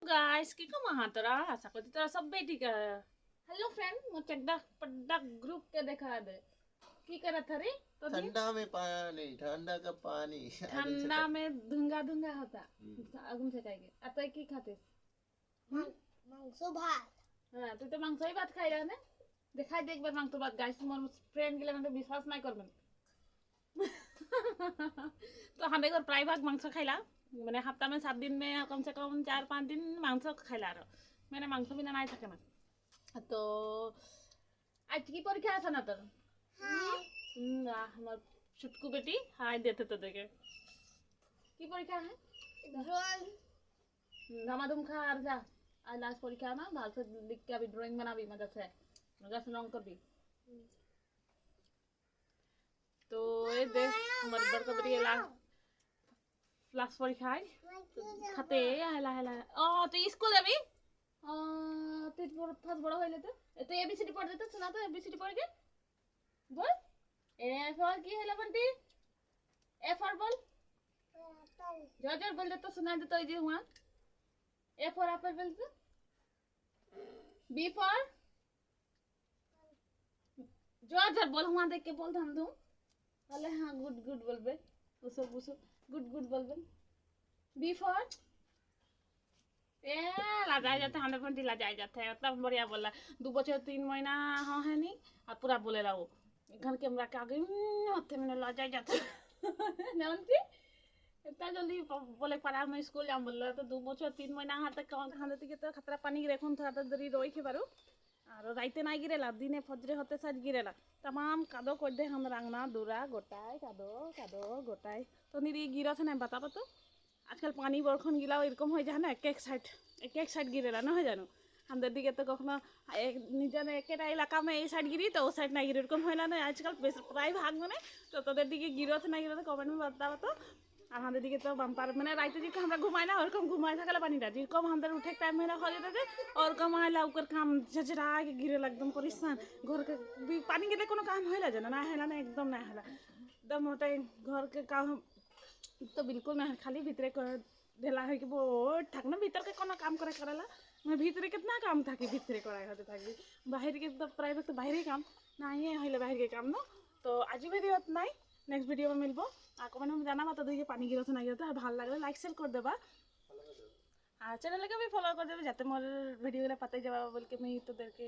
Guys, kiko mahatara asa ko tara सब ठीक है। हेलो फ्रेंड मुझे चड्डा पड्डा ग्रुप के दिखा दे की करा था रे तो दिन ठंडा में पानी ठंडा का पानी ठंडा में धुंगा धुंगा होता आगुन से खाएंगे आता की खाते মাংস ভাত हाँ तू तो मांस ही बात खाई रहा है दिखाई दे एक बार मांस तो बात गाइस मोर फ्रेंड के लिए विश्वास नहीं कर तो हम एक बार प्राय भाग मांस खाइला मैंने हफ्ता में 7 दिन में कम से कम 4-5 दिन मांस खाइला मैंने मांस बिना नहीं থাকে ना तो आज की परीक्षा আছে না তোর না আমার छुटकू बेटी हाय देते तो देखे की परीक्षा है ড্রয়িং धमाधम खा আর जा आज लास्ट परीक्षा ना भाल से लिख के अभी ड्राइंग बनाबी मजा से रंग करबी तो ये देख हमारे बड़का बेटी लास्ट परीक्षा है खाते हेला हेला ओ तो स्कूल अभी तो फर्स्ट बड़ा होइले तो एबीसीडी पढ़ देते सुना तो एबीसीडी पढ़ के बोल ए फॉर की हेला बंटी ए फॉर बोल जोर बोल दे तो सुना दे तो ये हुआ ए फॉर एप्पल बोल दे बी फॉर जोर बोल हुआ देख के बोल हम तुम अरे हाँ गुड गुड बोल बे उसे गुड गुड बोल बे बी फॉर ए लजाई जाते हमें पण लजाई जाते है तब बढ़िया बोला 2 बच्चे 3 महीना हाँ है नहीं और पूरा बोले ला वो घर के हमरा के आगे होते मैंने लजाई जाते नंती इतना जल्दी बोले पड़ा मैं स्कूल जाम बोल रहा तो 2 बच्चे 3 महीना हाथ तक खाने के तो खतरा पानी गिरे खून थोड़ा देरी रोई के बारू और राइते ना गिरेला दिने फजरे होते साज गिरेला तमाम कादो कर दे हम रांगना दूरा गोटाई कादो कादो गोटाई तो निरी गिरा था ना बता तो आजकल पानी बरखन गिलाओ एरकम हो जाए ना एक साइड गिरेला ना हो जानो हम दिखे तो कखनो निजर एक इलाका में ये साइड गिरी तो उस साइड ना गिरी एरकम होला ना आजकल प्राय भाग में तो तोদের दिखे गिरो ना गिरो तो कमेंट में बताओ तो আর আমাদের দিকে তো বাম্পার মানে রাইতে দিকে আমরা ঘুমাই না ওরকম ঘুমাই থাকলে পানিটা যেরকম আমাদের উঠে টাইম হয়ে হয়ে যেতে ওরকম আইলা ওकर काम झझरा के गिरे एकदम परेशान घर के पानी गिरे कोनो काम होला जाना ना होला ना एकदम ना होला एकदम होता घर के काम तो बिल्कुल ना खाली भीतरे कर ढेला है कि वो ठाक ना भीतर के कोनो काम करे करेला मैं भीतरे कितना काम था कि भीतरे कराए होते थाकी बाहर के तो प्राइवेट तो बाहर ही काम ना ये हइले बाहर के काम ना तो आज वीडियो नहीं नेक्स्ट वीडियो में मिलबो आ कमेंट में जाना तो देखिए पानी गिरत ना गिरत भाल लागले लाइक शेयर कर देबा আর চ্যানেলকে भी फॉलो कर देबे जाते मोर वीडियो पाते जाबा बोल के मैं तो देर के